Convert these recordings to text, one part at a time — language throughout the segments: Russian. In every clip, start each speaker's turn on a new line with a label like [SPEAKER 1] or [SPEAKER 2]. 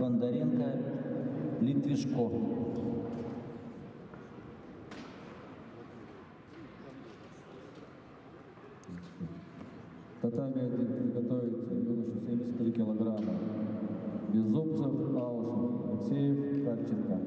[SPEAKER 1] Бондаренко, Литвишко.
[SPEAKER 2] Татами 1 приготовится юноша 73 килограмма. Беззубцев, Аушев, Алексеев, Карченко.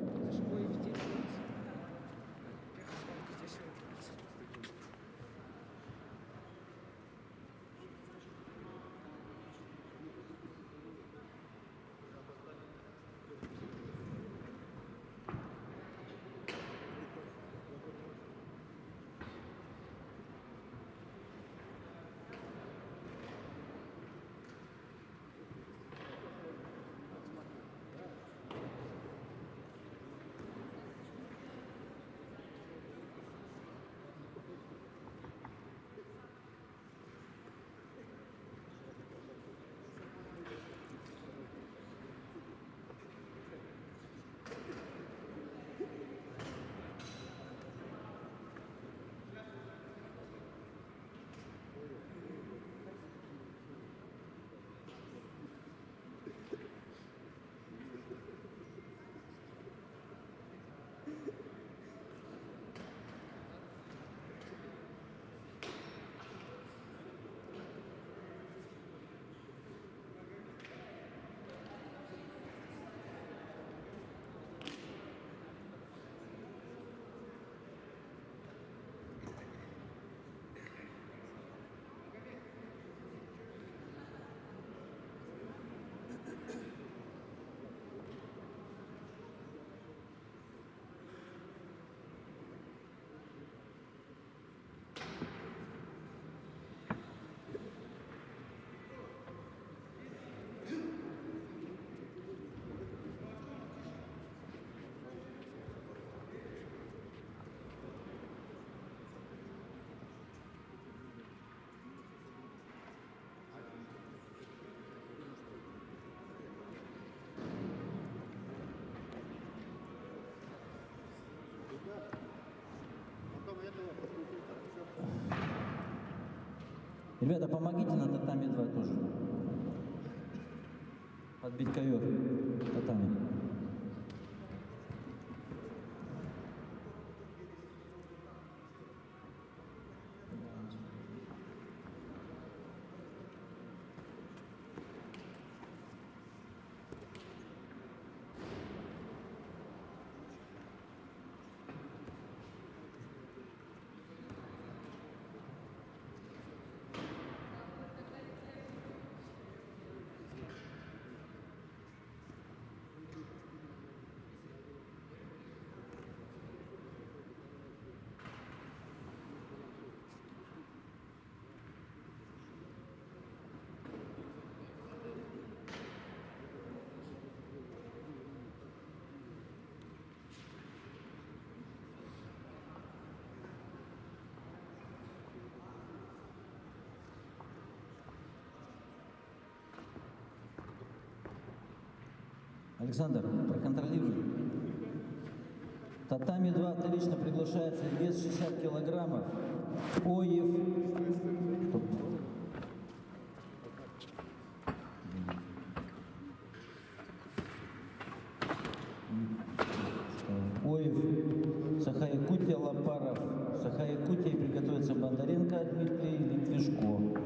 [SPEAKER 1] Ребята, помогите на татами 2 тоже. Подбить ковер татами. Александр, проконтролируй. Татами 2 вторично приглашается, вес 60 килограммов. Оев. Оев, Саха-Якутия, Лапаров. Саха-Якутия приготовится Бондаренко Дмитрий, Литвишко.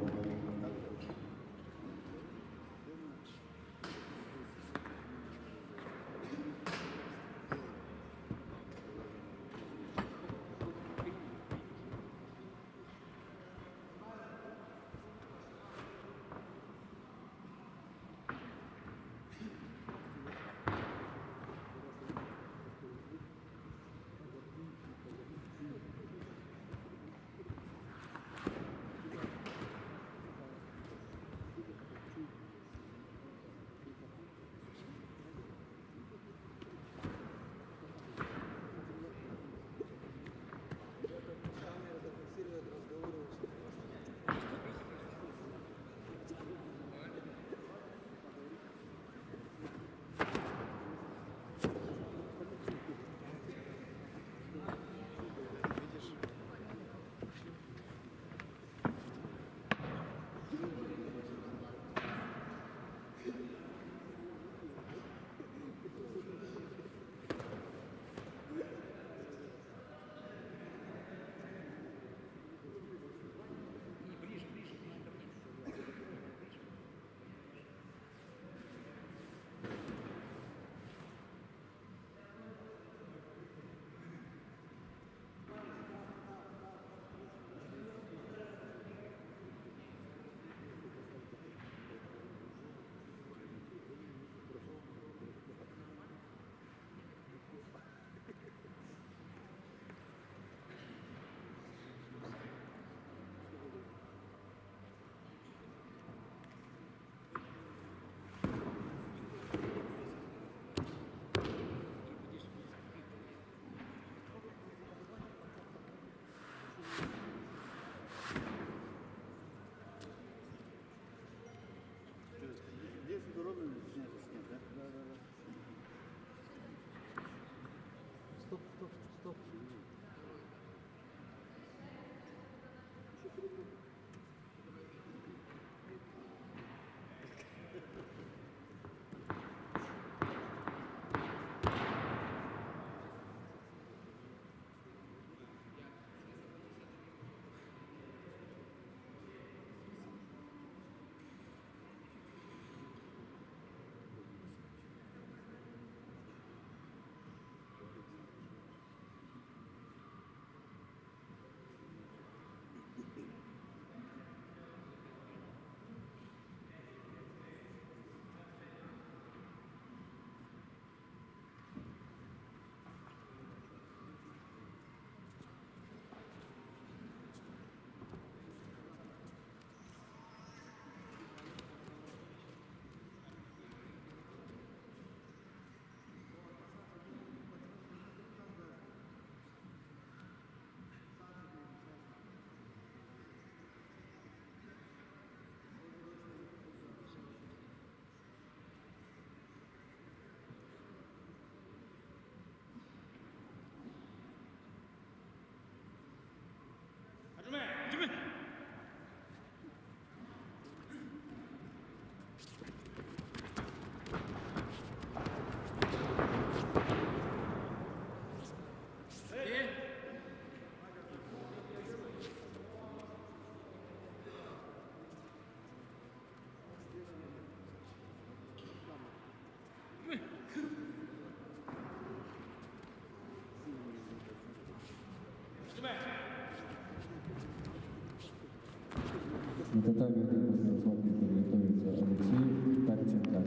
[SPEAKER 2] На татами после схватки приготовится Алексеев, Карченко.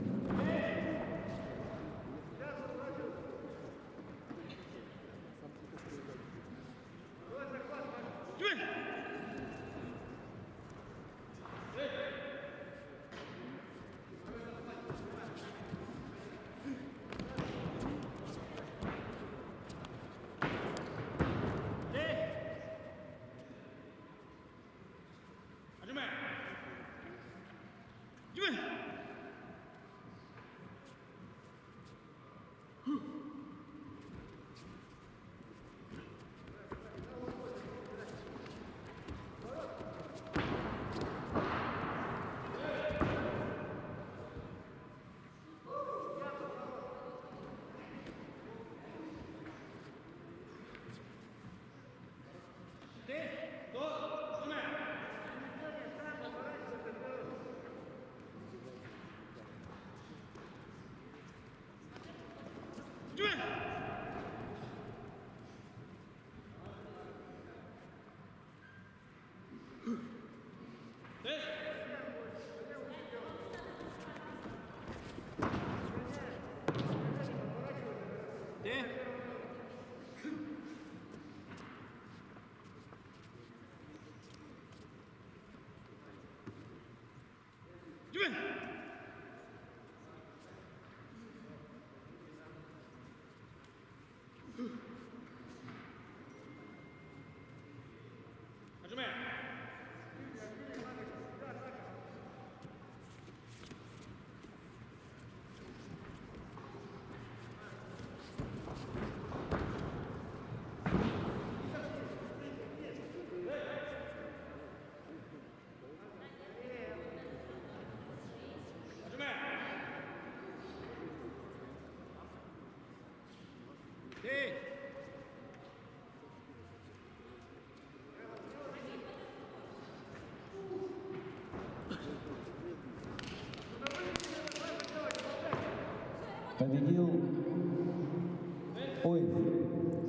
[SPEAKER 1] Победил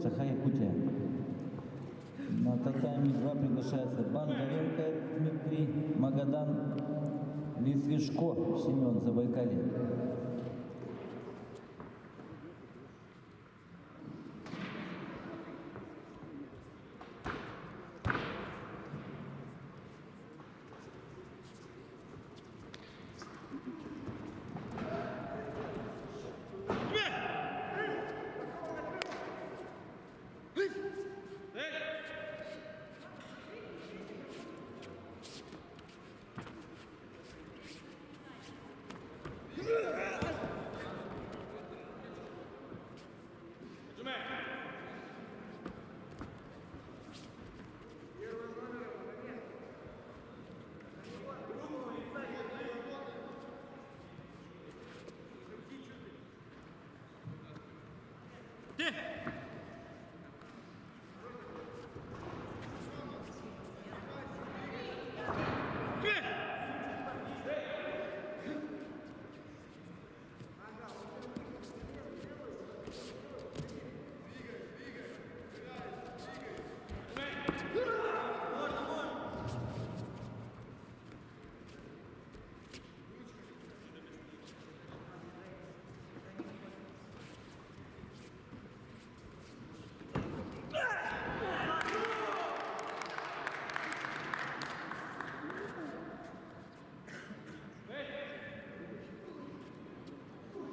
[SPEAKER 1] Саха-Якутия. На татами 2 приглашается Бондаренко Дмитрий, Магадан, Литвишко Семен, Забайкалье.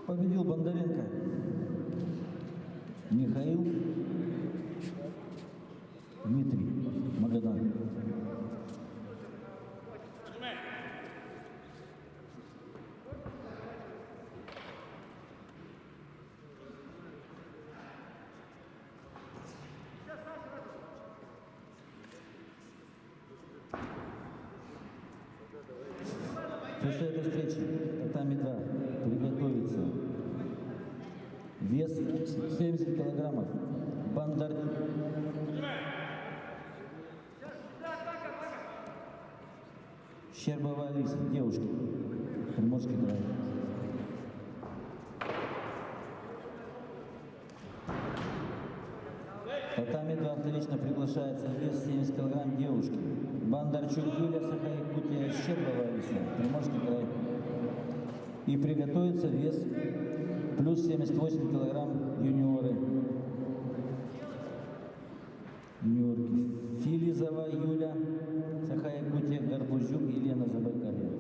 [SPEAKER 1] Победил Бондаренко Михаил, Дмитрий, Магадан. После этой встречи татами 2 приготовится. Вес 70 килограммов. Щербова Алиса, девушки, Приморский край. Татами 2 вторично приглашается. Вес 70 килограмм, девушки. Бондарчук Юлия, Саха-Якутия, Щербова Алиса, Приморский край. И приготовится вес плюс 78 килограмм юниоры. Нью-Йорке. Филизова Юля, Саха-Якутия, Горбузюк, Елена, Забайкалье.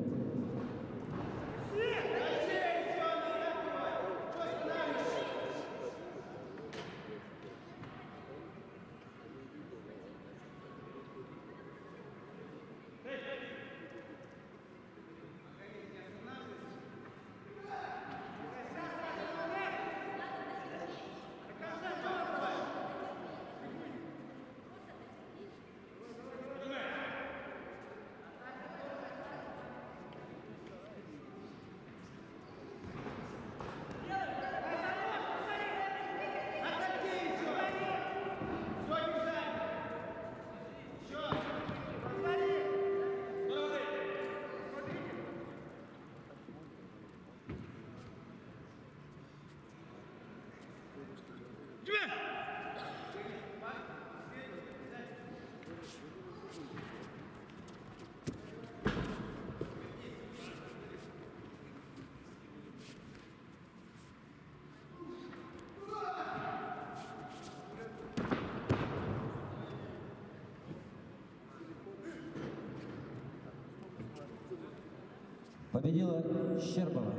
[SPEAKER 1] Победила Щербова.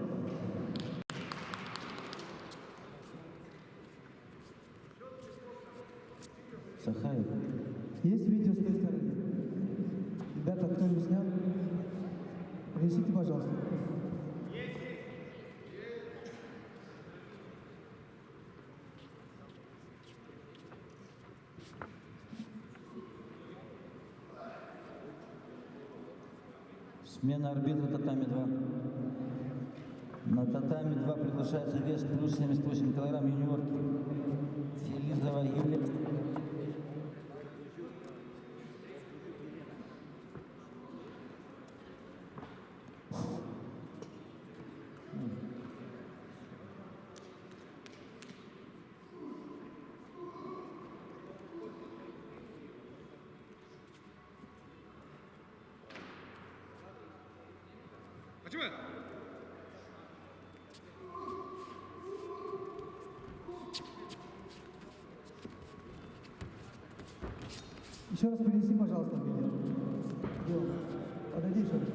[SPEAKER 1] Сахаев.
[SPEAKER 3] Есть видео с той стороны? Ребята, кто не снял? Принесите, пожалуйста.
[SPEAKER 1] Смена арбитра татами-2. На татами-2 приглашается вес плюс 78 килограмм юниорки. Филизова Юлия.
[SPEAKER 4] Почему?
[SPEAKER 3] Еще раз принеси, пожалуйста, видео. Дело. Подойди еще раз.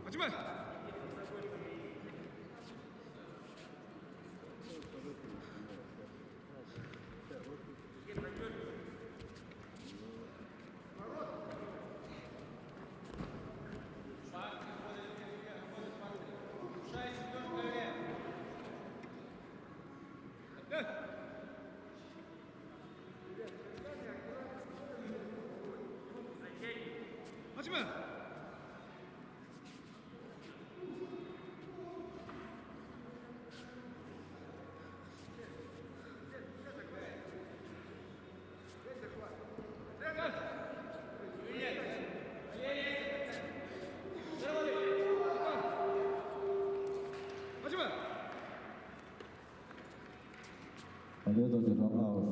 [SPEAKER 4] Почему? Почему? Почему?
[SPEAKER 2] Победу одержал Ауш.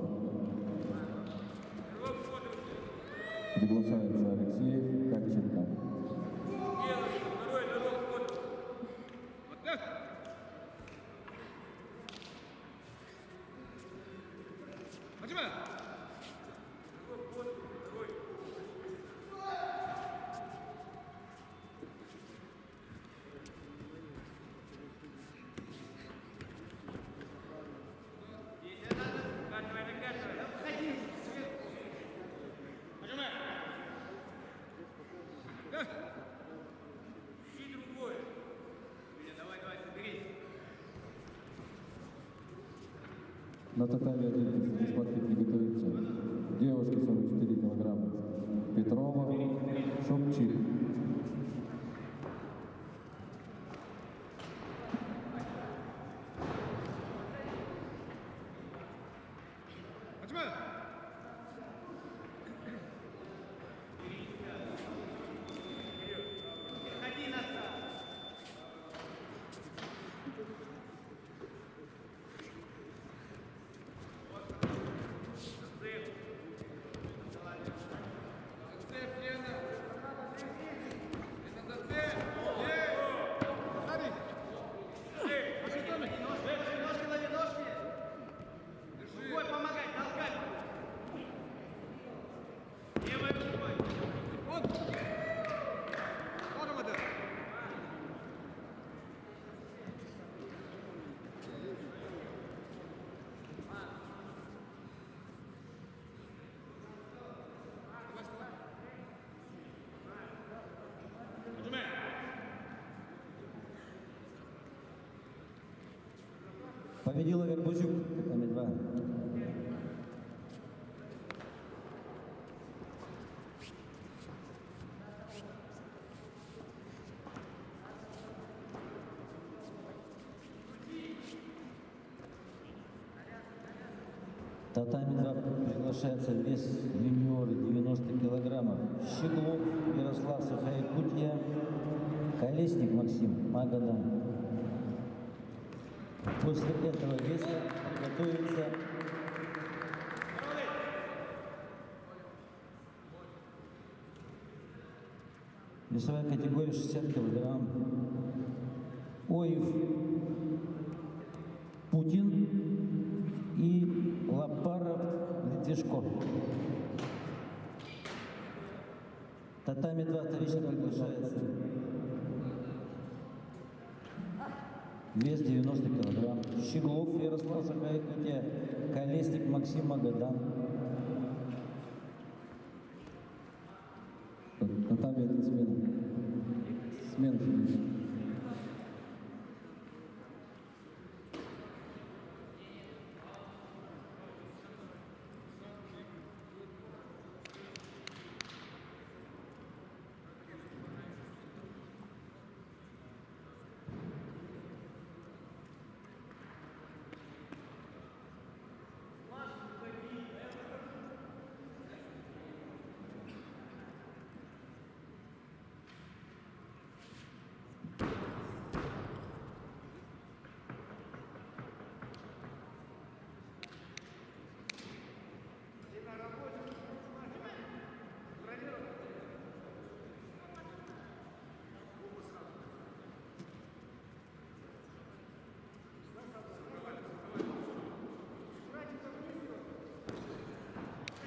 [SPEAKER 2] Приглашается Алексей Карченко.
[SPEAKER 4] Почему? Ищи другое. Давай, соберись.
[SPEAKER 2] На татами 11 к схватке приготовиться девушки 44 килограмма. Петрова, Шопчик.
[SPEAKER 4] Хачма!
[SPEAKER 1] Победила Горбузюк, татами 2. Татами 2 приглашается вес юниоры 90 килограммов. Щеглов Ярослав, Саха-Якутия, Колесник Максим, Магадан. После этого веса готовится весовая категория 60 килограмм. Оев, Путин и Лапаров, Литвишко. Татами 2 вторично приглашается. Вес 90 килограмм. Щеглов Ярослав, Саха-Якутия, Колесник Максим, Магадан.
[SPEAKER 2] Татами 1 смена. Смена финиш.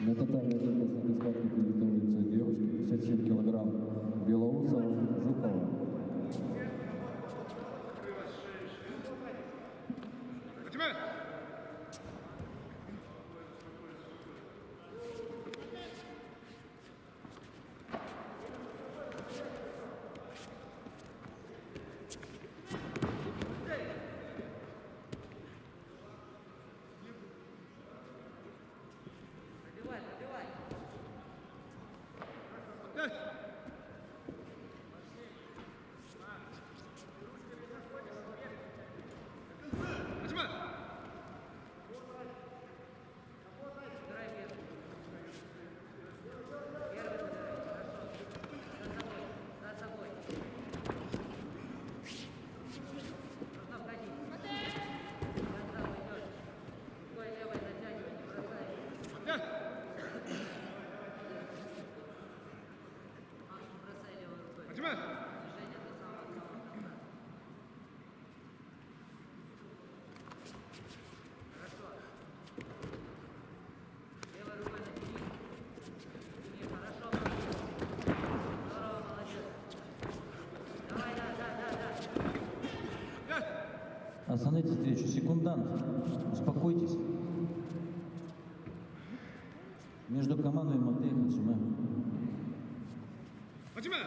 [SPEAKER 2] На татами 1 после схватки приготовится девушки 57 килограмм. Белоусова, Жукова.
[SPEAKER 4] Хачма! Хачма! Хачма!
[SPEAKER 1] Остановите встречу. Секундант, успокойтесь. Между командой Матей и Хаджима.
[SPEAKER 4] Хачма!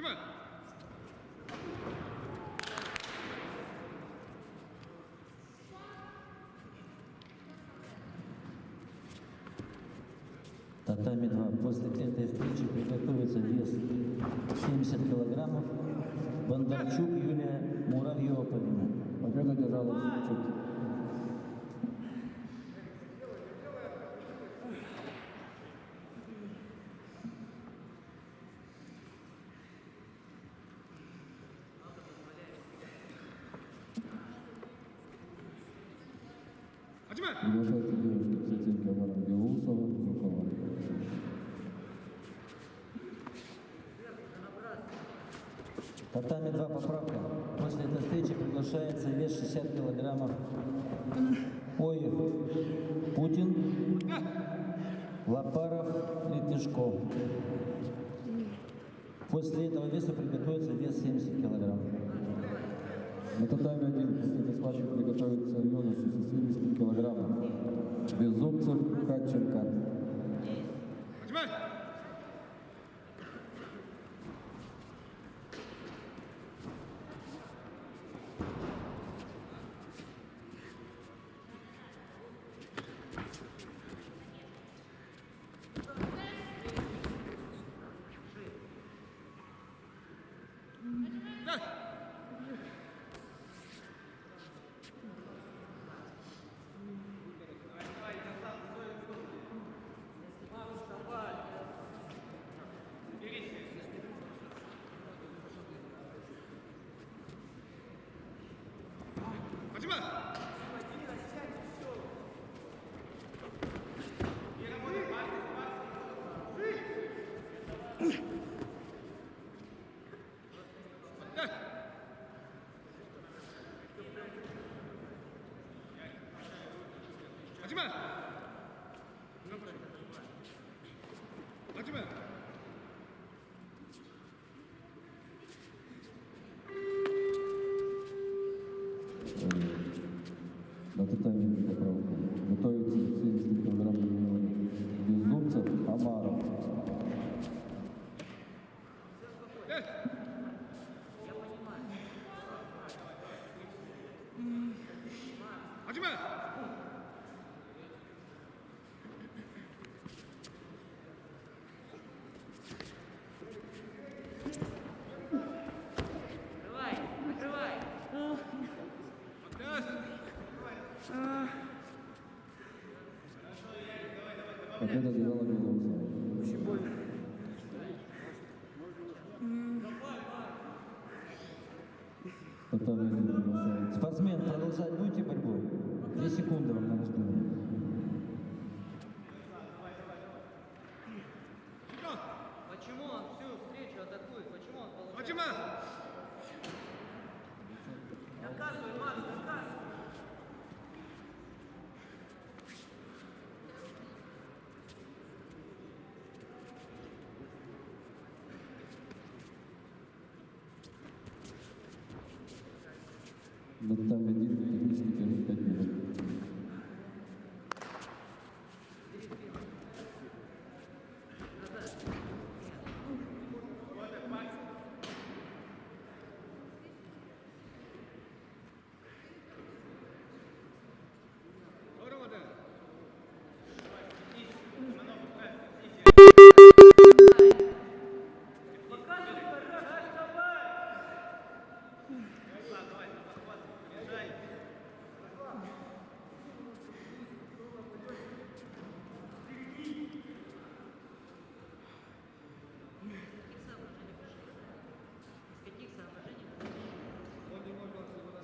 [SPEAKER 4] 하지마.
[SPEAKER 1] Татами 2. После этой встречи приготовится вес 70 килограммов. Бондарчук Юлия, Муравьева Полина.
[SPEAKER 2] Победу держала Зубчук.
[SPEAKER 4] 하지마.
[SPEAKER 2] Приглашается девушка 57 килограмм Белоусова, Жукова.
[SPEAKER 1] Татами 2. Поправка. После этой встречи приглашается вес 60 килограммов. Оев, Путин, Лопаров, Летышков. После этого веса приготовится вес 70 килограмм.
[SPEAKER 2] На татами 1 после этой схватки приготовится юноша 70 килограммов. Беззубцев, Катченко.
[SPEAKER 4] 하지마. 하지마. 하지마. 하지마.
[SPEAKER 2] На татами поправка. Готовится 70 килограмм Беззубцев, Амаров.
[SPEAKER 4] 하지마.
[SPEAKER 5] Накрывай, накрывай.
[SPEAKER 2] Победа держала Белоусова. Татами 1 приглашается.
[SPEAKER 1] Спортсмен, продолжать будете борьбу? 2 секунды вам на раздумье.
[SPEAKER 5] Почему он всю встречу атакует? Почему он получает?
[SPEAKER 4] 하지마.
[SPEAKER 5] Доказывай, Макс, доказывай.
[SPEAKER 2] На татами 1 технический период 5 минут.
[SPEAKER 4] 어려거든.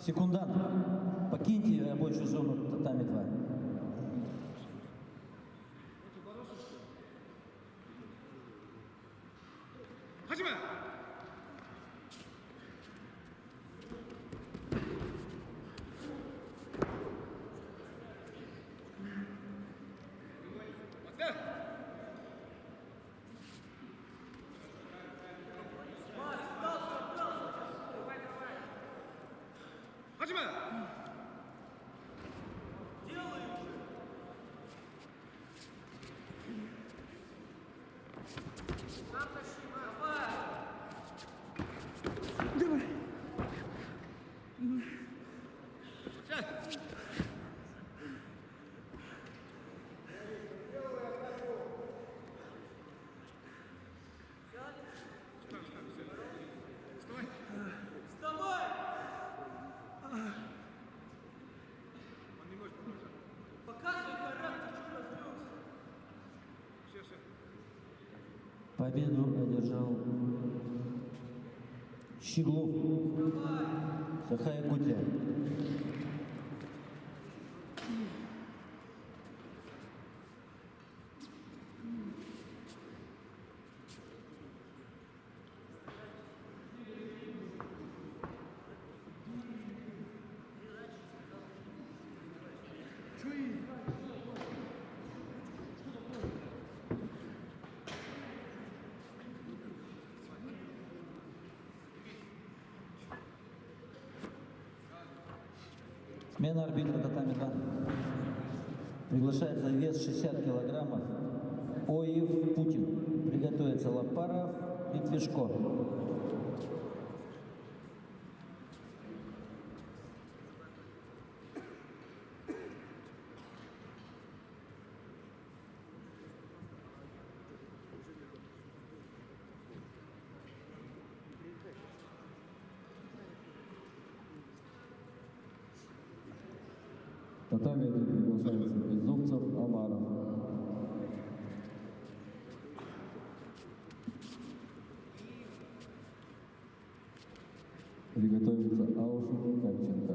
[SPEAKER 1] Секундант, покиньте рабочую зону татами 2.
[SPEAKER 4] 하지마. 왔다. 하지마.
[SPEAKER 5] Делай Вставай!
[SPEAKER 4] Он не может помочь.
[SPEAKER 5] Показывай характер, что развелся.
[SPEAKER 4] Все.
[SPEAKER 1] Победу одержал Щеглов. Сахая Кутя. Смена арбитра татами 2. Приглашается вес 60 килограммов. Оев Путин. Приготовится Лапаров и Твешко.
[SPEAKER 2] Татами 1 приглашается Беззубцев, Амаров. Приготовится Аушев, Кальченко.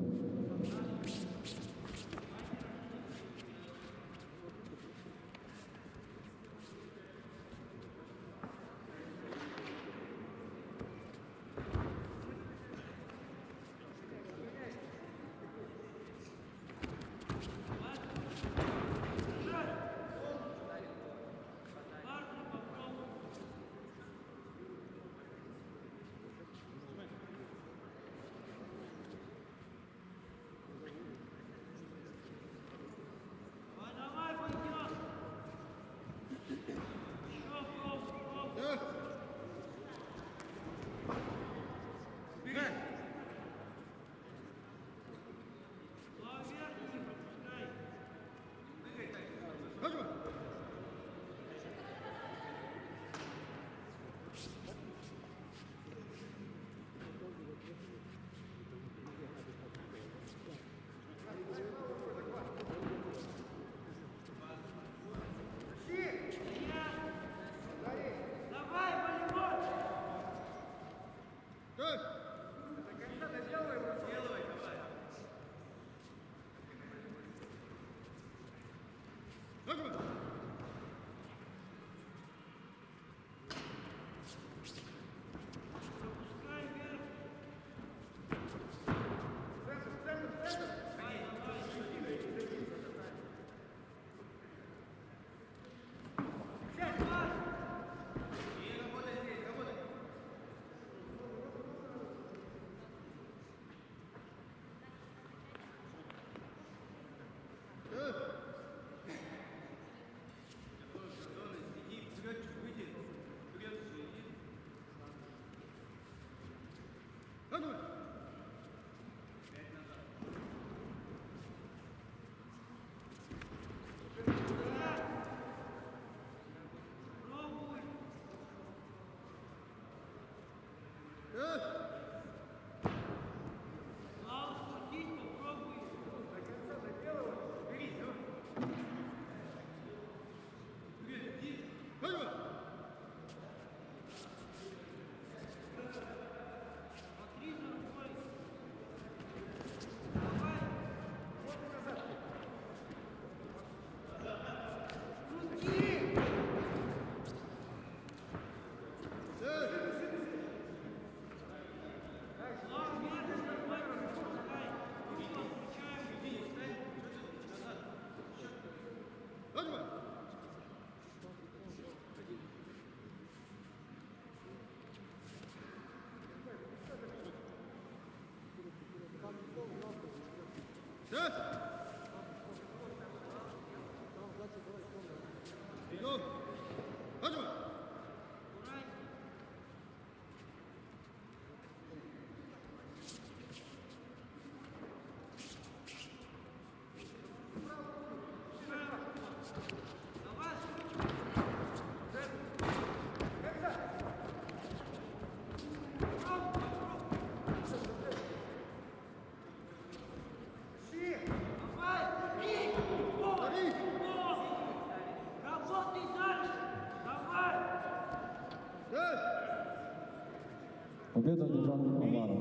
[SPEAKER 2] Победу одержал Умаров.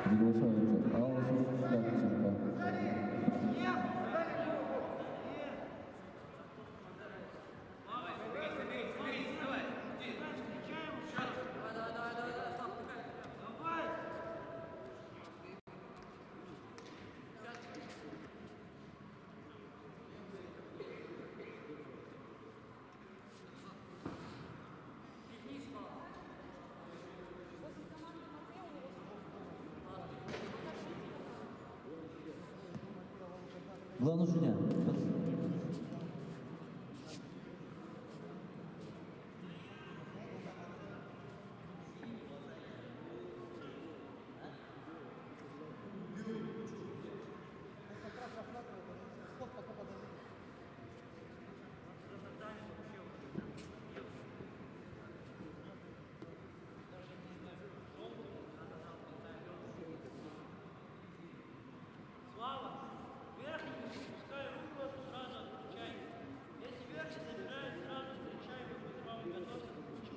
[SPEAKER 2] Приглашается Алсу Катченко.
[SPEAKER 1] Главный судья.
[SPEAKER 5] Слава, верхний не пускай руку, сразу отключай. Если верхний забирает, сразу встречай, руку справа готовься к куче.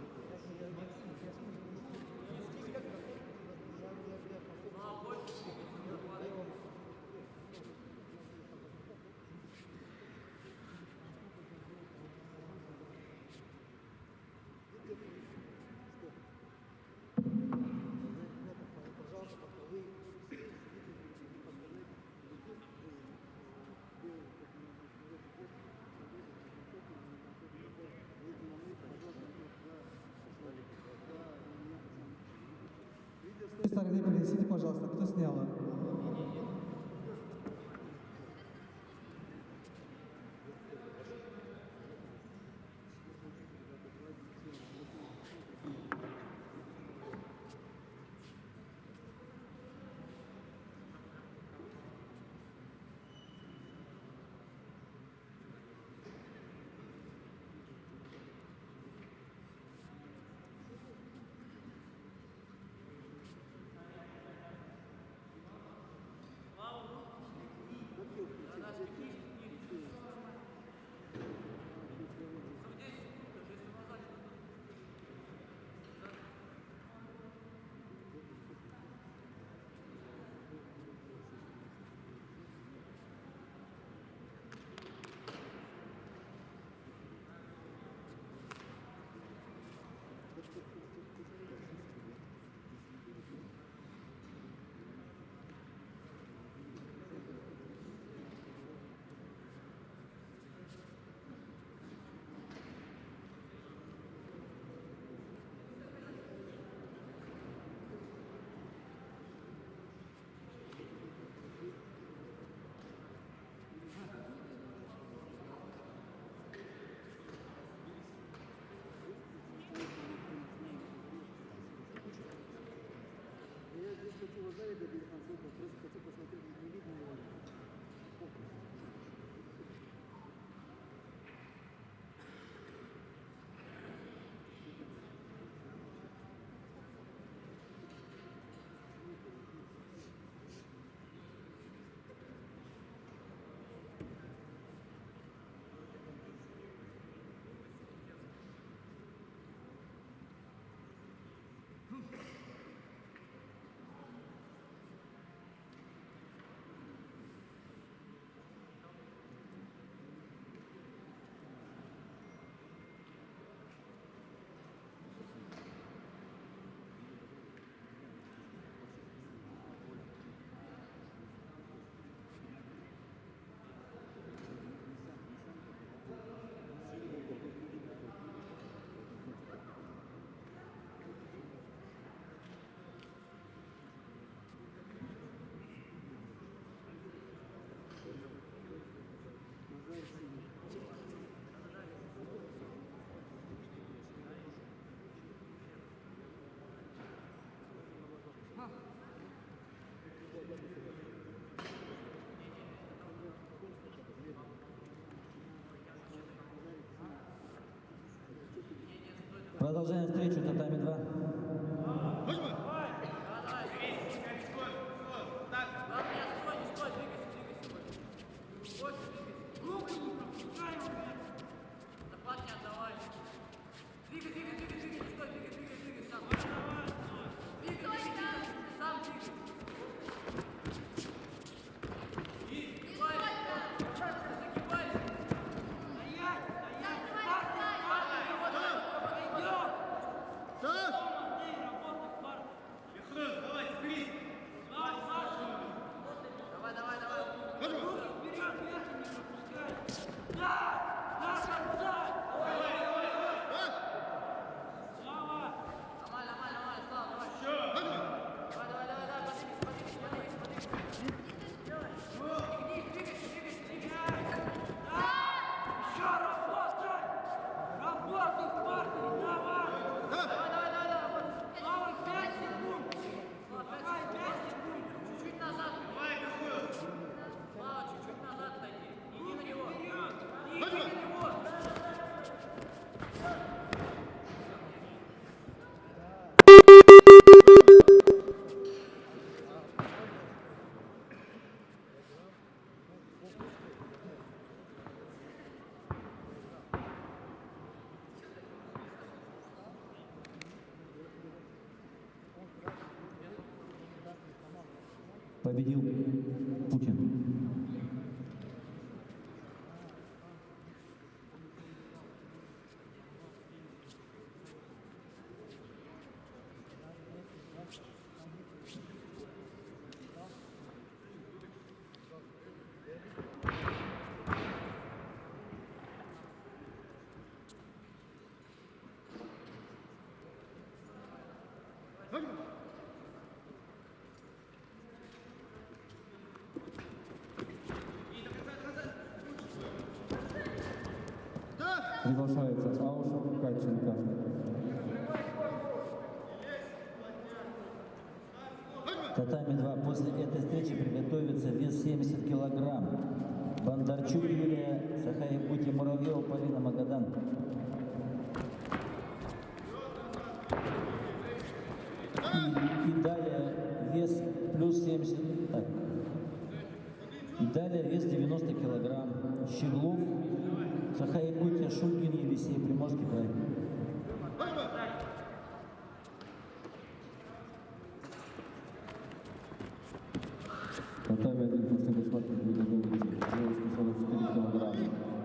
[SPEAKER 3] С той стороны принесите, пожалуйста, кто снял?
[SPEAKER 1] Продолжаем встречу, татами 2.
[SPEAKER 4] Хожма!
[SPEAKER 5] Главное, стой, не стой, двигайся. Вот, руку не пропускай его, блядь. Захват не отдавай. Двигай, не стой, двигай, сам. Двигай, сам двигай. Загибайся. Стоять,
[SPEAKER 4] Так!
[SPEAKER 5] Андрей, работай, парк.
[SPEAKER 4] Давай, соберись!
[SPEAKER 5] Давай.
[SPEAKER 4] Хожма!
[SPEAKER 5] Вперед, вверх не пропускай. Да, отцай. Слава. Нормально, Слава, давай.
[SPEAKER 4] Хожма!
[SPEAKER 5] Давай, подвигайся. Двигайся. Да, еще работай. Работай в парке, давай. Слава, 5 секунд. Давай, 5 секунд. Чуть-чуть назад. Слава, чуть-чуть назад отойди. Иди на него. Иди на него.
[SPEAKER 1] Победил Путин.
[SPEAKER 2] Приглашается Аушев, Катченко.
[SPEAKER 1] Татами 2. После этой встречи приготовится вес 70 килограмм. Бондарчук Юлия, Сахаебути Муравьева, Полина Магадан. И далее вес плюс 70. Так. И далее вес 90 килограмм. Щеглов, Сахаебутия, Шульгин, Елисей, Приморский край.
[SPEAKER 2] Татами 1 после бесплатных будет готовиться девушка 44 килограмма.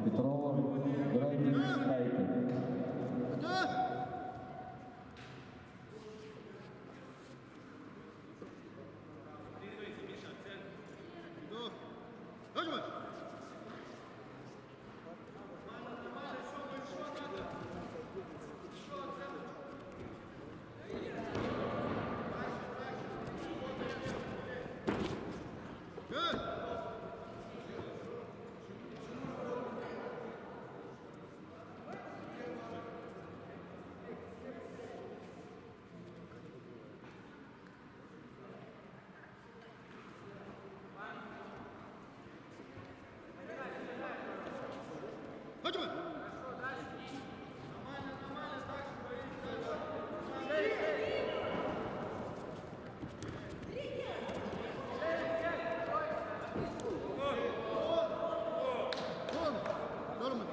[SPEAKER 2] Петрова, Грайдин, Скайты.
[SPEAKER 4] Хожма! Хожма! Норма.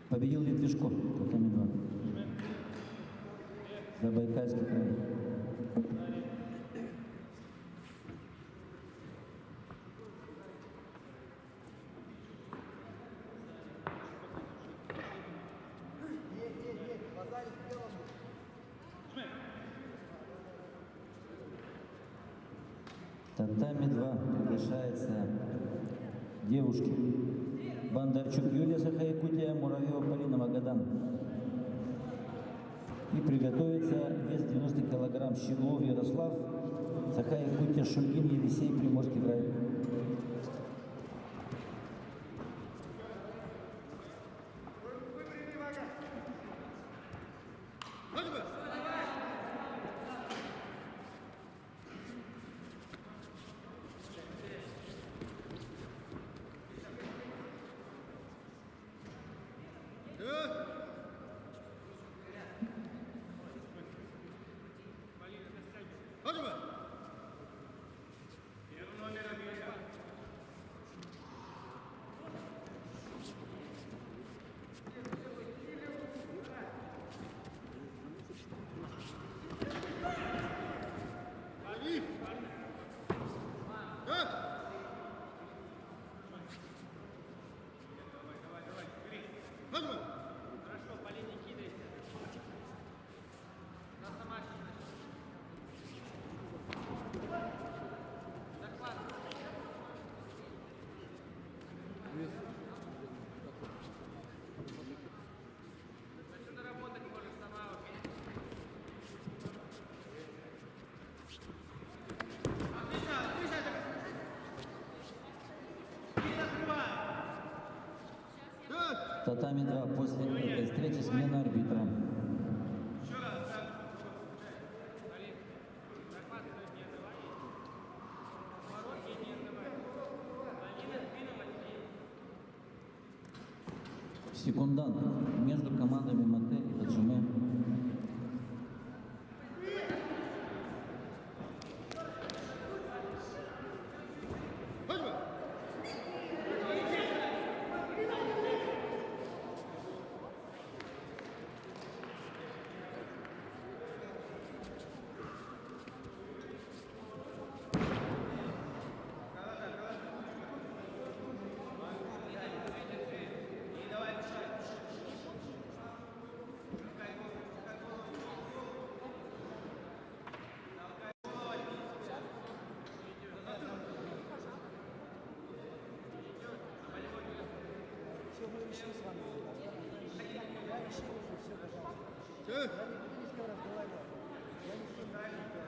[SPEAKER 1] Победил Литвишко, татами 2. Забайкальский край. Татами 2 приглашается девушки. Бондарчук Юлия, Сахаякутия, Муравьева, Полина Магадан. И приготовится вес 90 килограмм. Щеглов Ярослав, Сахаякутия, Шульгин, Елисей, Приморский край.
[SPEAKER 4] Хожма!
[SPEAKER 1] Татами 2. После этой встречи смена арбитра. Секундант между командами Мате и Хаджиме.
[SPEAKER 4] Хаджима!
[SPEAKER 3] Все, мы решили с вами. Я решил уже все, пожалуйста.
[SPEAKER 4] Все?
[SPEAKER 3] Я не с кем разговаривал. Я ни с кем не разговаривал.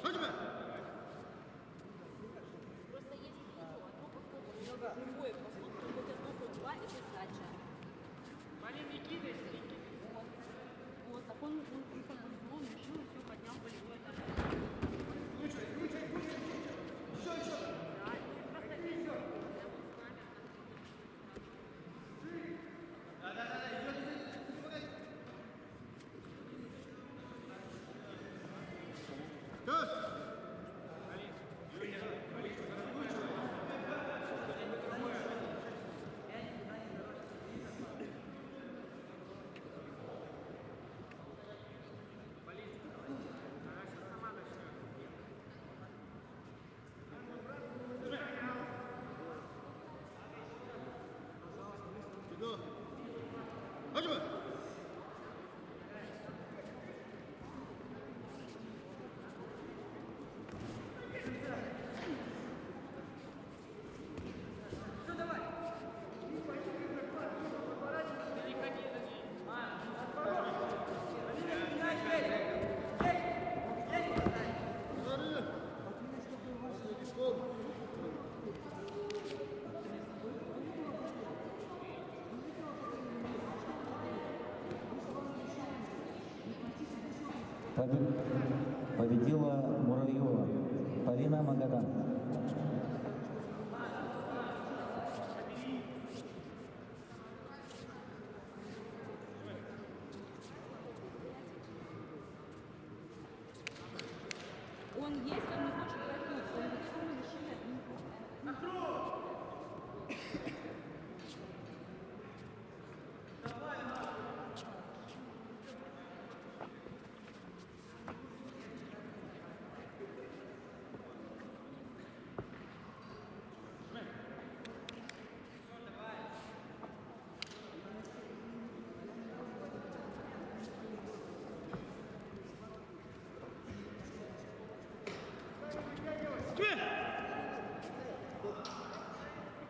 [SPEAKER 4] Хаджима!
[SPEAKER 6] Просто есть одно повторно, другое повторно, вот одно по два и сдача. Вот, так он как бы злом решил и все поднял болевой этаж.
[SPEAKER 4] Все? Сюда. Хаджима!
[SPEAKER 1] Победила Муравьева Полина Магадан.
[SPEAKER 6] Он есть, он не хочет проснуться, он такому решили одну.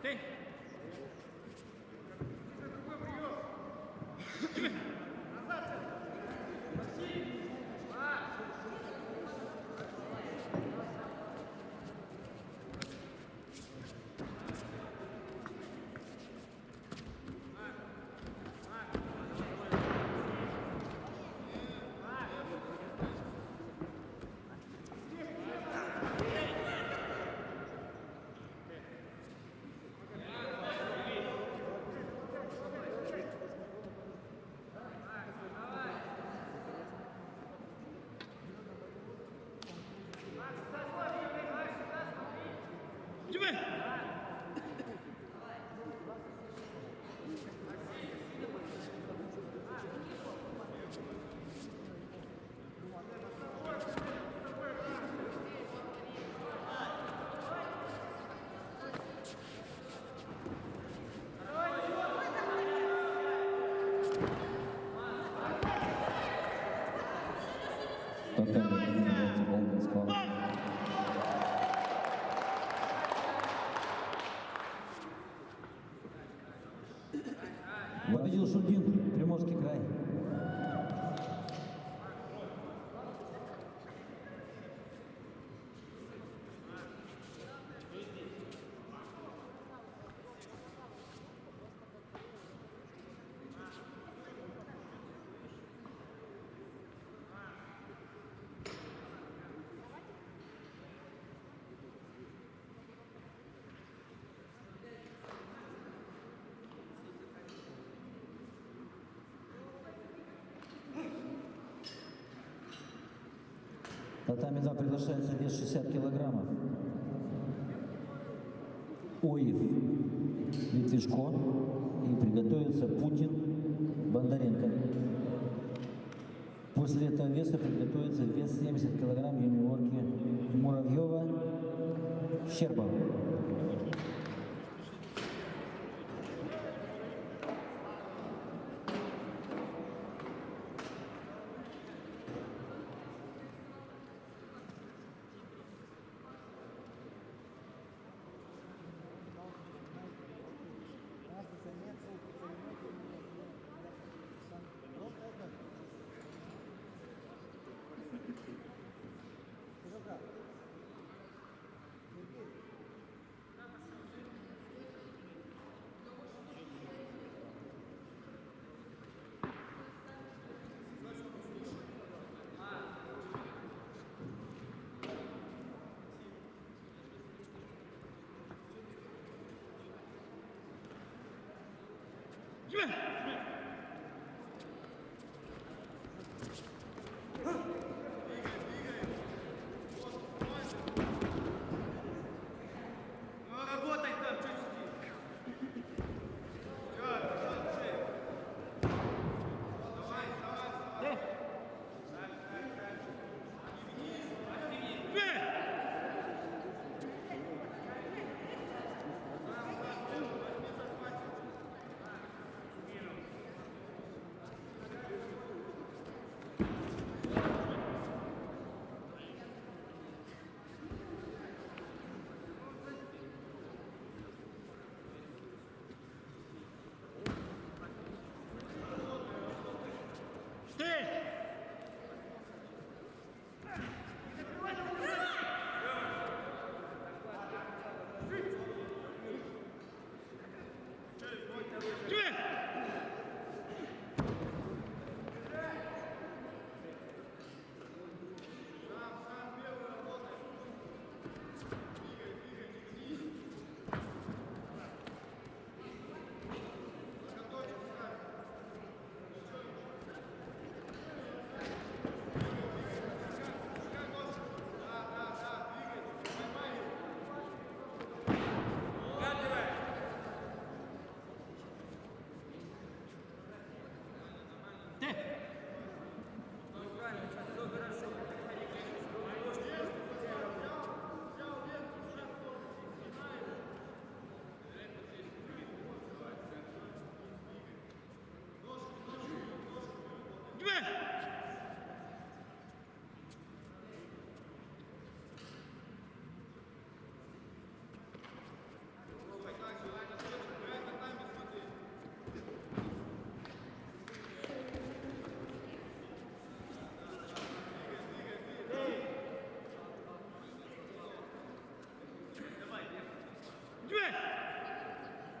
[SPEAKER 4] Ты! Хаджима!
[SPEAKER 2] Татами называется Golden Scar.
[SPEAKER 1] Победил Шульгин, Приморский край. Татами 2 приглашается вес 60 килограммов. Оев, Литвишко. И приготовится Путин, Бондаренко. После этого веса приготовится вес 70 килограмм юниорки Муравьева, Щербова.
[SPEAKER 4] Работай там, что сидишь?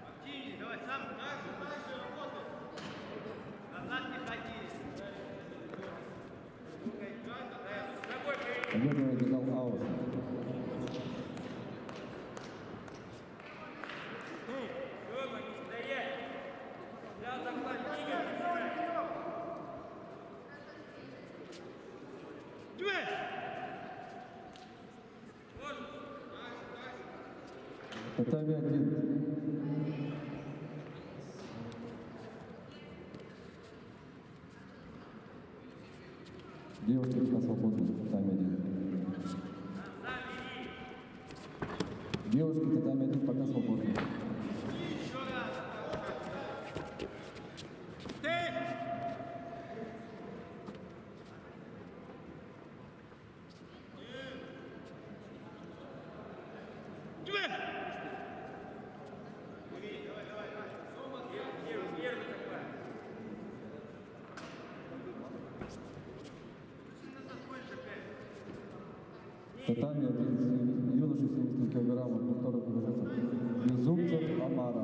[SPEAKER 4] Активнее, давай, сам дальше работай. Назад не ходи.
[SPEAKER 2] Победу одержал Аус.
[SPEAKER 5] Рома, не стоять! Я захват двигай!
[SPEAKER 2] Татами 1. Девушки пока свободны. Татами 1. Девушки татами 1 пока свободны. Татами 1, юноши 70 килограммов, повторно приглашается Безумцев Амара.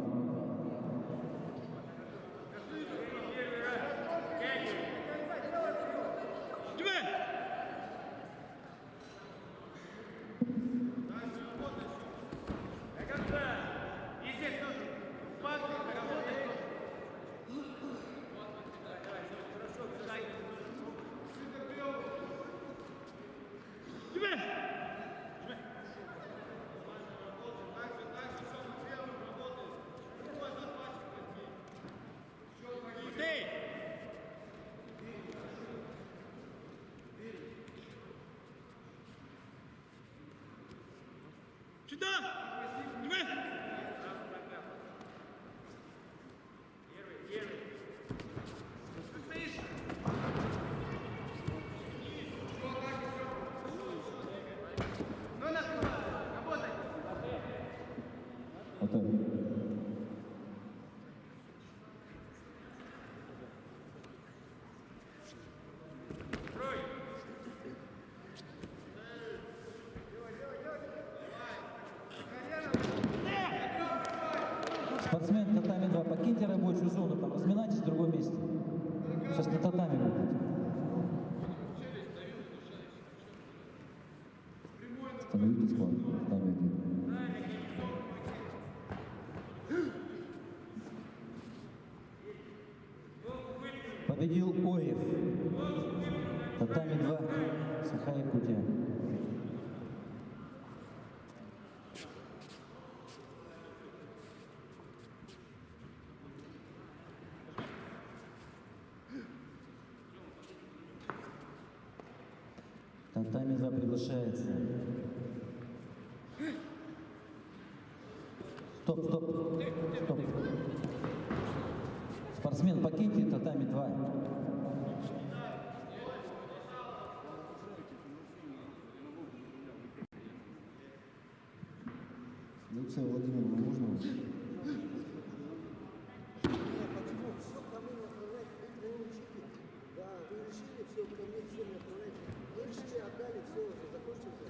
[SPEAKER 1] татами 2, покиньте рабочую зону, там разминайтесь в другом месте. Сейчас на татами будете.
[SPEAKER 2] Остановите склад. Татами 1.
[SPEAKER 1] Победил Оев. Татами 2, Саха-Якутия. Татами 2 приглашается. Стоп, стоп, стоп. Спортсмен, покиньте татами 2.
[SPEAKER 2] Люция Владимировна, можно вас?
[SPEAKER 7] Да, вы решили все, ко мне все направлять. Вы решили, отдали, все уже, закончился.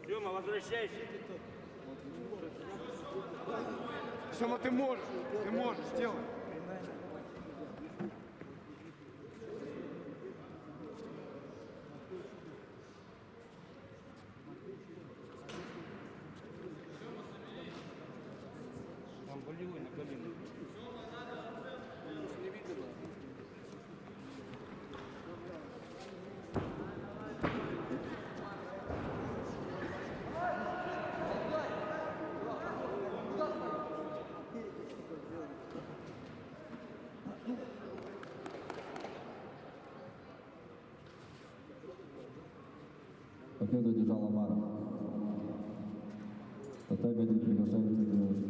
[SPEAKER 4] Сема, возвращайся.
[SPEAKER 8] Сема, ты можешь, делай.
[SPEAKER 4] Там болевой на колене.
[SPEAKER 2] Победу одержал Амаров. Татами 1 приглашается девушки.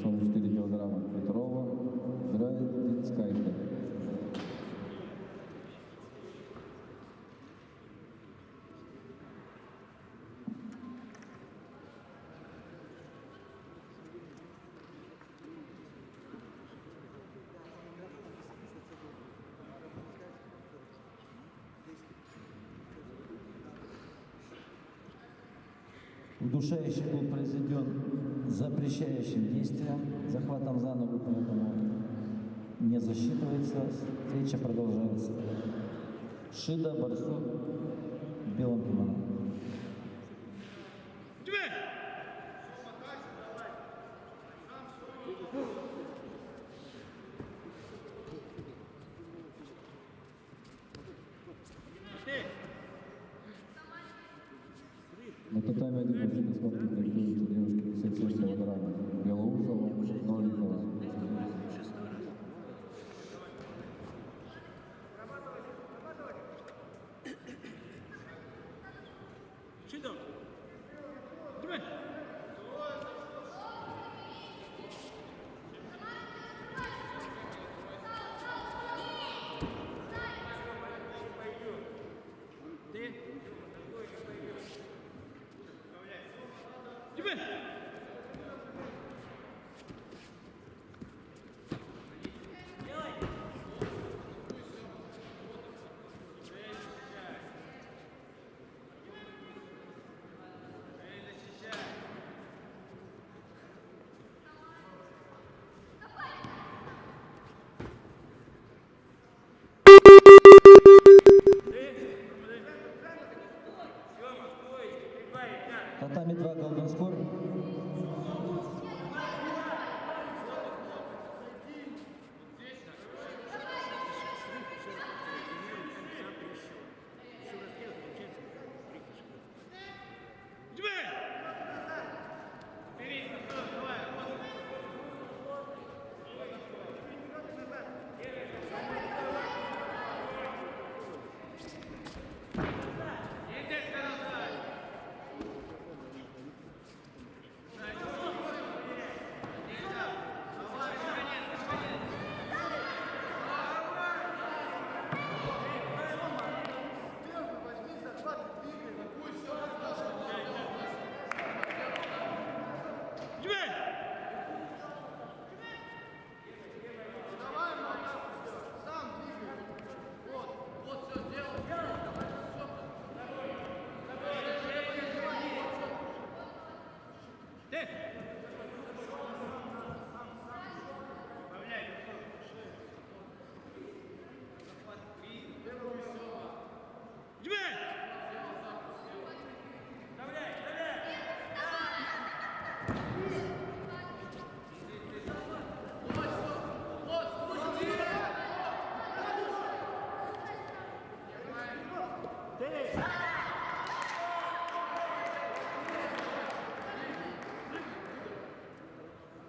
[SPEAKER 2] 44 килограмма. Петрова, Драйдинскайка.
[SPEAKER 1] Удушающий был произведен запрещающим действием, захватом за ногу, поэтому не засчитывается. Встреча продолжается. Шида, Барсук в белом кимоно.
[SPEAKER 2] На татами 1 мужчина схватки тренируются девушки 57 килограммов. Белоусова, Новикова.
[SPEAKER 5] Сюда. Давай. Ты. Давай.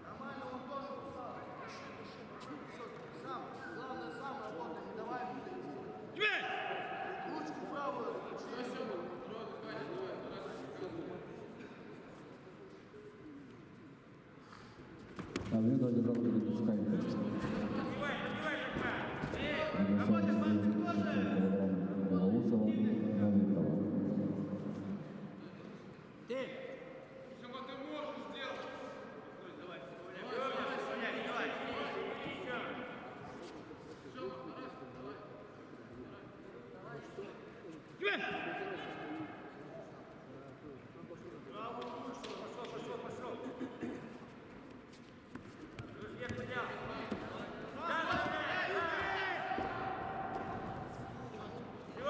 [SPEAKER 7] Нормально, он тоже устал. Дыши. Сам, главное, сам работай, не давай ему зайти. Ручку правую отключи.
[SPEAKER 2] Победу одержал Петровская. Белоусова, Новикова.
[SPEAKER 8] Сема, ты можешь сделать.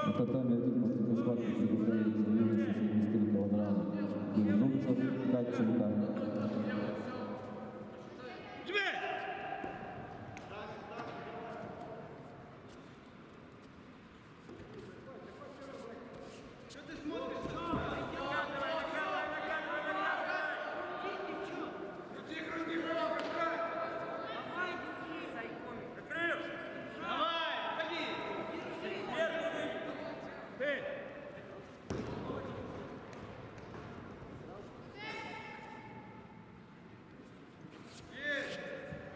[SPEAKER 2] На татами один после схватки приготовится юноша 73 килограмма. Беззубцев, Катченко.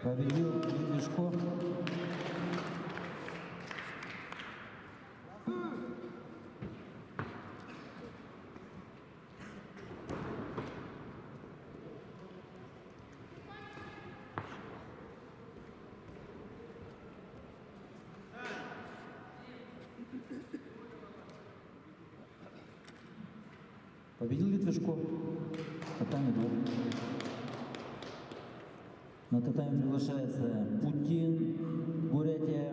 [SPEAKER 1] Победил Ледвишко. Победил Литвишко. Татами 2. На татами приглашается Путин, Бурятия,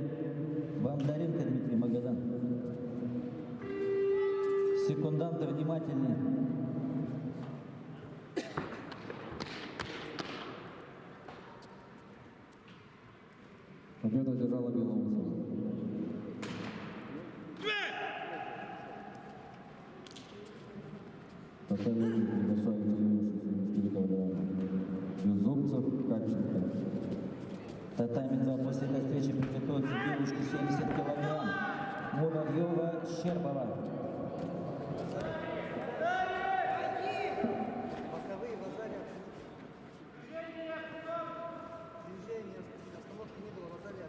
[SPEAKER 1] Бондаренко Дмитрий, Магадан. Секунданты внимательнее.
[SPEAKER 2] Победу одержала Белоусова. Татами один приглашается юноша 73 килограмма. Беззубцев, Катченко.
[SPEAKER 1] Татами 2 после этой встречи приготовится девушке 70 килограмм. Муравьева, Щербова.
[SPEAKER 7] Боковые в азаре. Движение, остановки не было в азаре.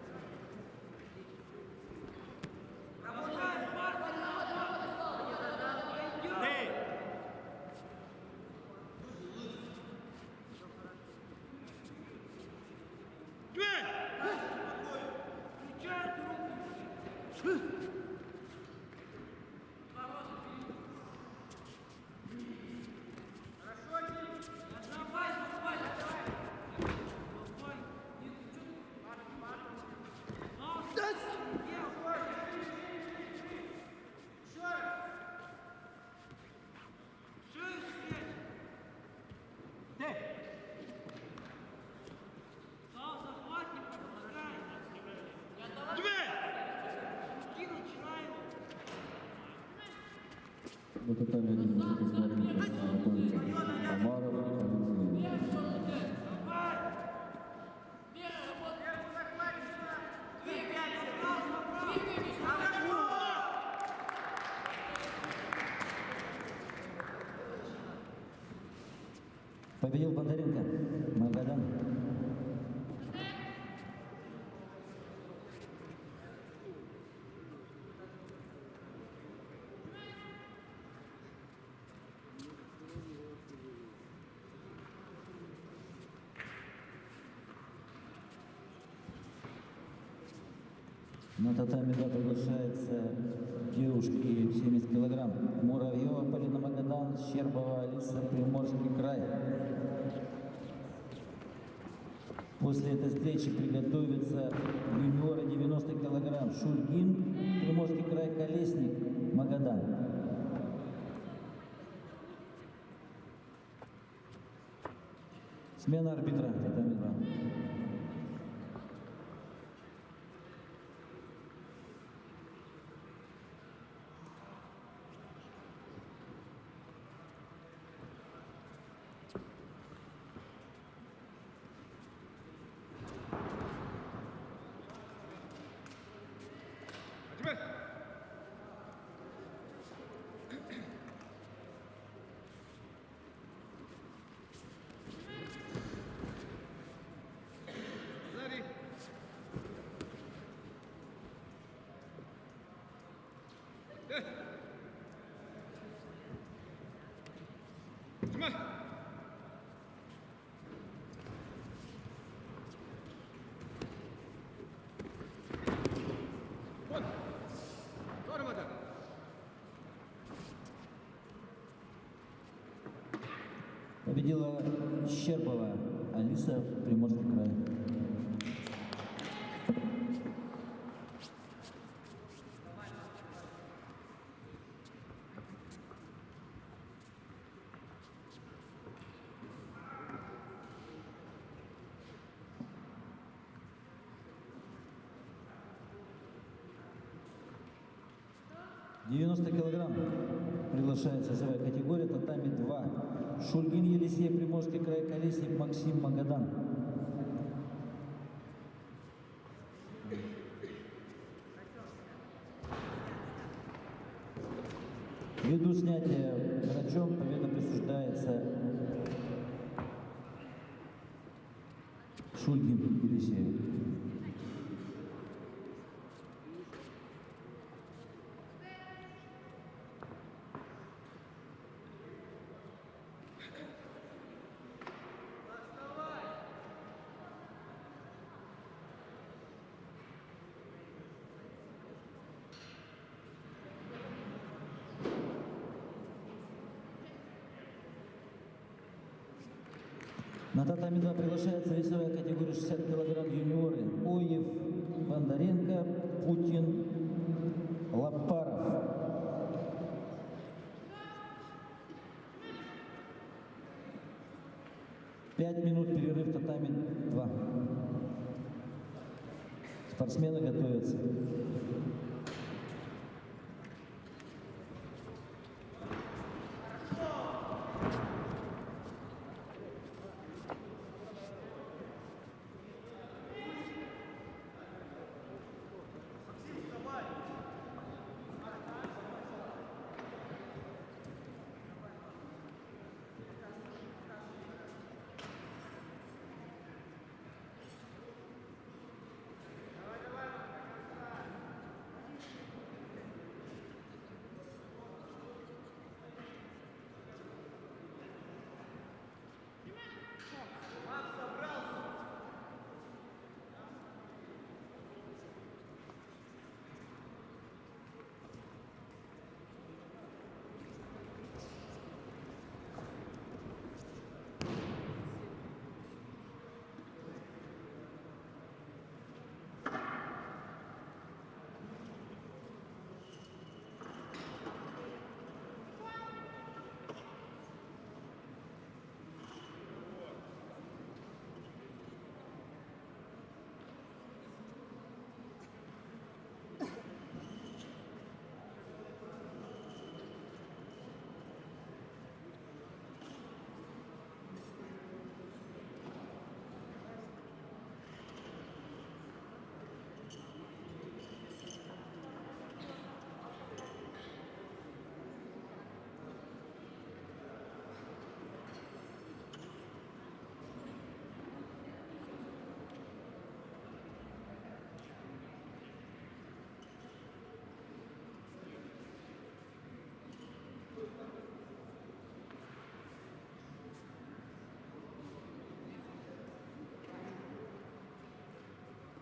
[SPEAKER 2] На татами один после схватки готовится Амаров, Алексеев.
[SPEAKER 1] Победил Бондаренко, Магадан. На татами 2 приглашается девушки 70 килограмм. Муравьева, Полина, Магадан, Щербова, Алиса, Приморский край. После этой встречи приготовятся юниоры 90 килограмм. Шульгин, Приморский край, Колесник, Магадан. Смена арбитра, татами 2.
[SPEAKER 8] Тьма! Вот! Нормада!
[SPEAKER 1] Победила Щербова Алиса, Приморский край. В 90 килограмм приглашается весовая категория татами 2. Шульгин Елисей, Приморский край, Колесник Максим, Магадан. Ввиду снятия врачом победа присуждается Шульгин Елисею. На татами 2 приглашается весовая категория 60 килограмм юниоры. Оев, Бондаренко, Путин, Лапаров. 5 минут перерыв татами 2. Спортсмены готовятся.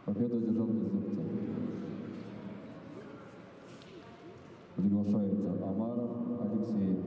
[SPEAKER 2] Победу одержал Беззубцев. Приглашается Амаров Алексей.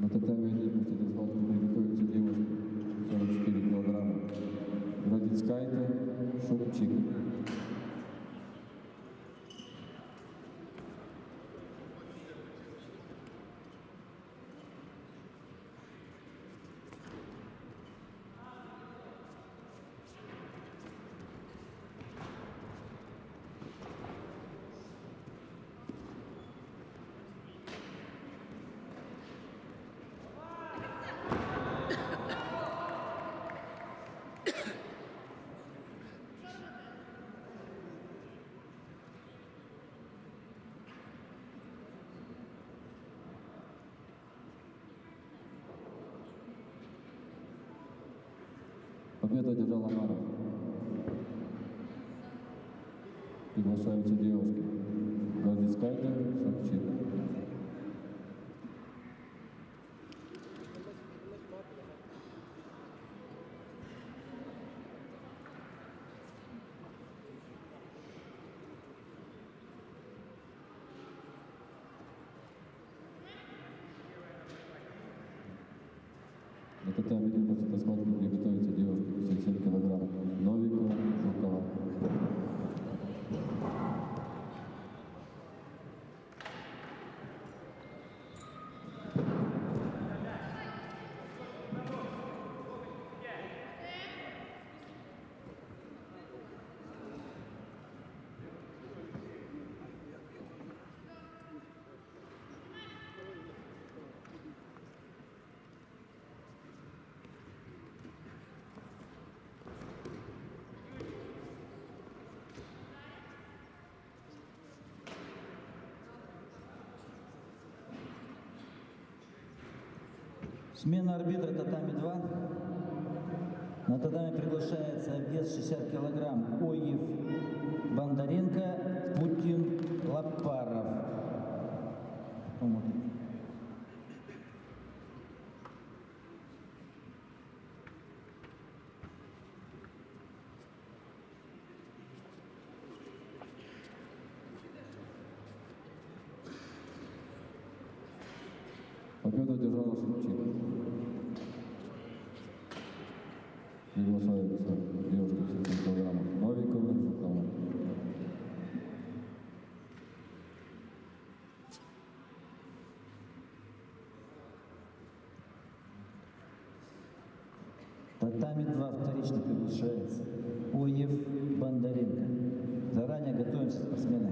[SPEAKER 2] На татами 1 после схватки приготовится девушка 44 килограмма. Градицкая Шукчик. Победу одержал Амаров. Приглашаются девушки. Градицкая Шукчик. На татами 1 после схватки приготовится девушка 57 килограмм. Новикова Жукова.
[SPEAKER 1] Смена арбитра татами 2. На татами приглашается вес 60 килограмм Оев Бондаренко, Путин Лапаров.
[SPEAKER 2] Победу одержала Шукчик. Приглашаются девушки 57 килограммов. Новикова Жукова.
[SPEAKER 1] Татами 2 вторично приглашается Оев Бондаренко. Заранее готовимся спортсмены.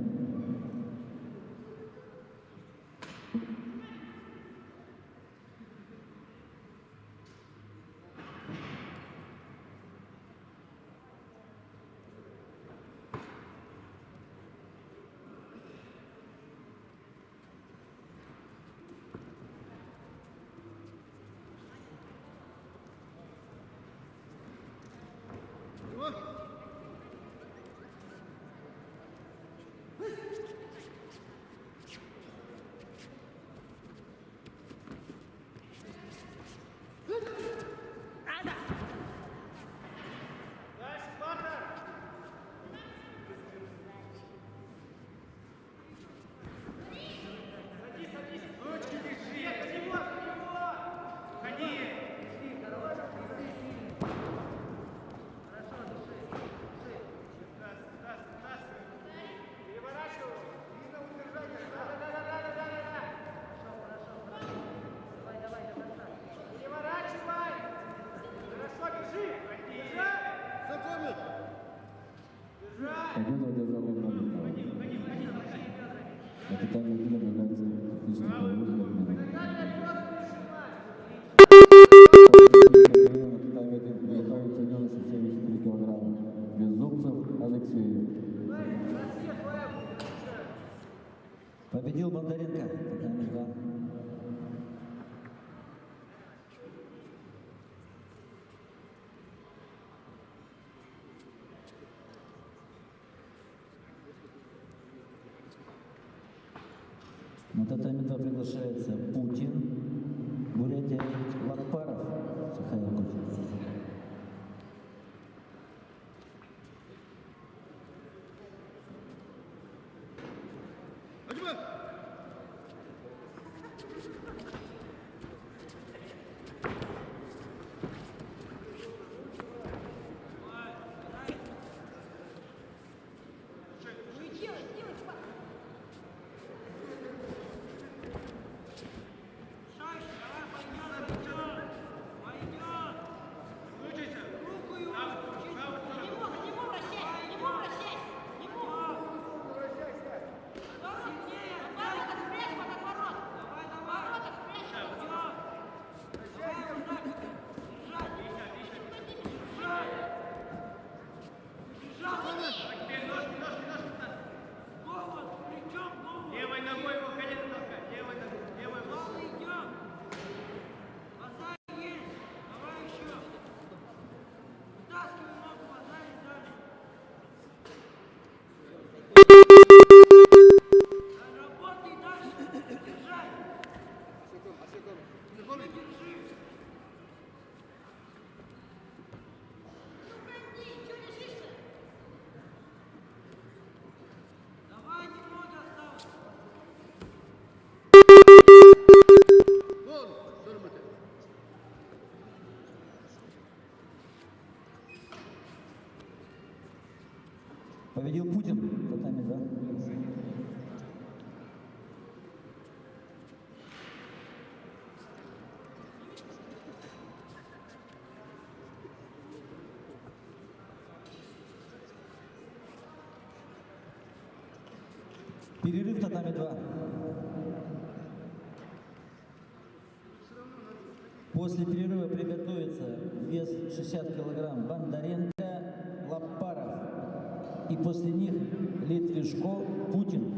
[SPEAKER 2] Победу одержала Новикова. На татами 1 объявляется технический перерыв 5 минут. На татами 1 приготовится юноша 73 килограмма. Беззубцев Алексей.
[SPEAKER 1] Победил Бондаренко. Татами 2. На татами 2 приглашается Путин, Бурятия, Лапаров, Сахаякут. Победил Путин, татами 2. Перерыв татами 2. После перерыва приготовится вес 60 килограмм Бондаренко, Лапаров. И после них Литвишко, Путин.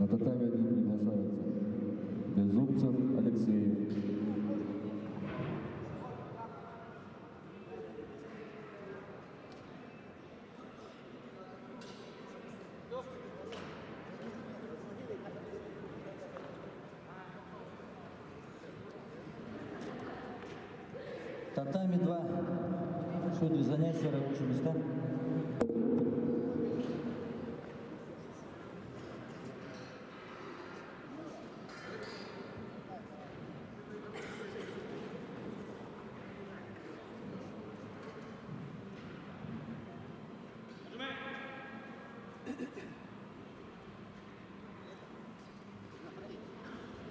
[SPEAKER 2] На татами 1 приглашается Беззубцев Алексеев.
[SPEAKER 1] Татами 2. Судьи, занять свои рабочие места.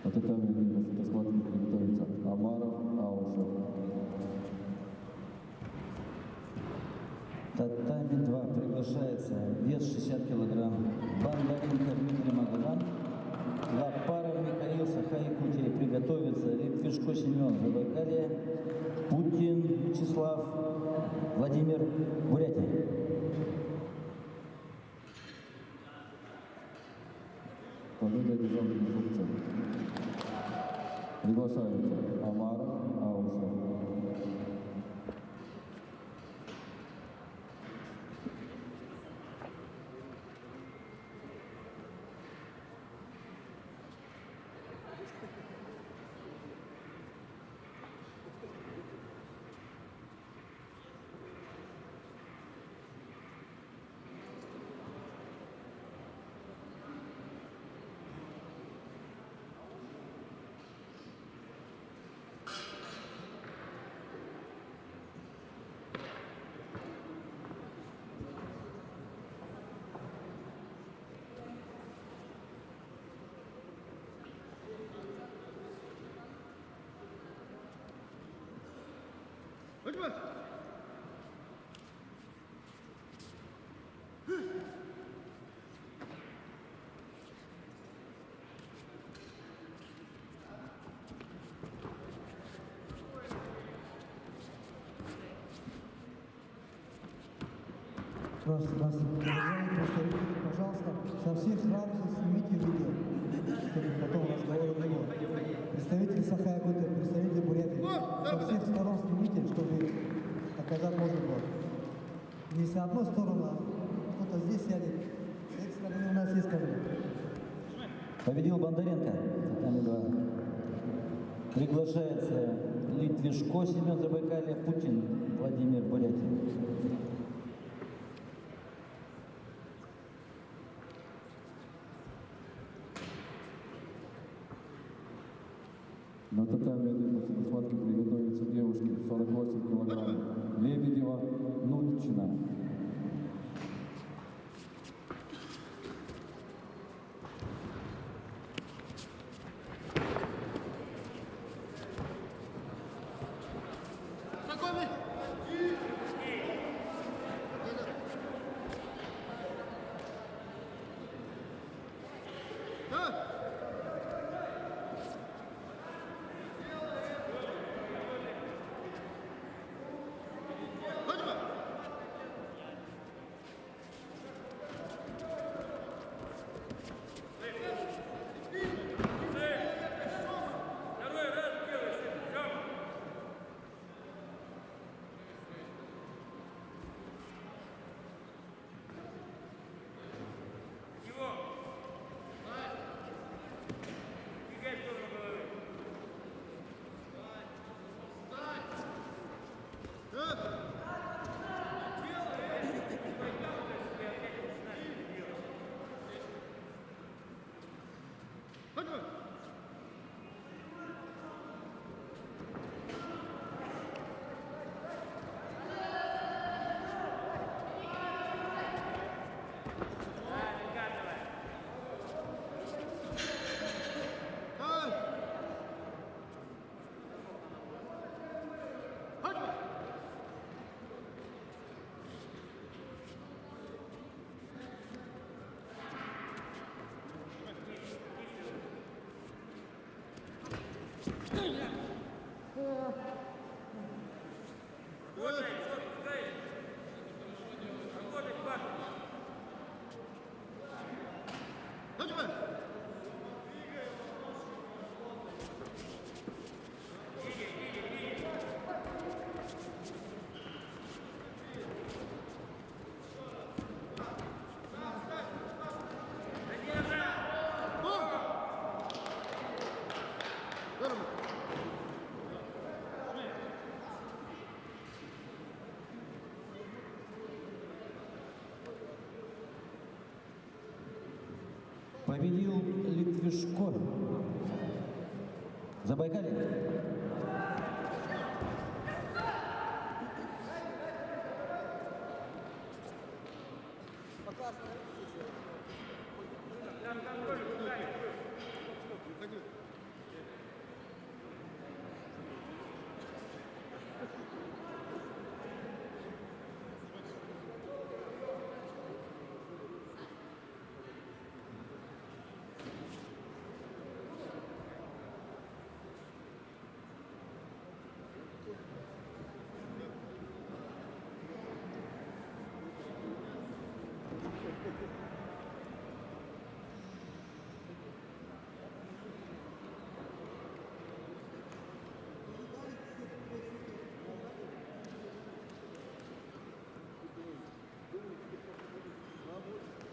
[SPEAKER 2] На татами 1 на фотосхватке приготовится Амаров Аушев.
[SPEAKER 1] Татами 2 приглашается вес 60 килограмм Бондаренко Дмитрий Магадан, Лапаров Михаил, Саха-Якутия. Приготовится Литвишко Семен, Забайкалье, Путин Вячеслав, Владимир, Бурятия.
[SPEAKER 2] Победа одержал Беззубцев. Приглашается Амаров Аушев.
[SPEAKER 3] Уважаемые представители, пожалуйста, со всех ракурсов снимите видео, чтобы потом разговора не было. Представители Саха-Якутии, представители Бурятии, со всех сторон снимите, чтобы показать можно было. Не с одной стороны, а кто-то здесь сядет, с этой стороны у нас есть камера.
[SPEAKER 1] Победил Бондаренко, татами 2. Приглашается Литвишко Семен, Забайкалье, Путин Владимир, Бурятия.
[SPEAKER 2] На татами 1 на фотосхватке приготовятся девушки 48 килограмм Лебедева, Нутчина.
[SPEAKER 7] Знакомый? Да?
[SPEAKER 5] Второй раз делаешь, Сёма. Его. Двигай в сторону головы. Работай, что пускай. Работай, Паша.
[SPEAKER 7] Хоть бы!
[SPEAKER 1] Победил Литвишко. Забайкалье.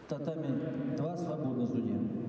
[SPEAKER 1] Татами 2 свободно судья.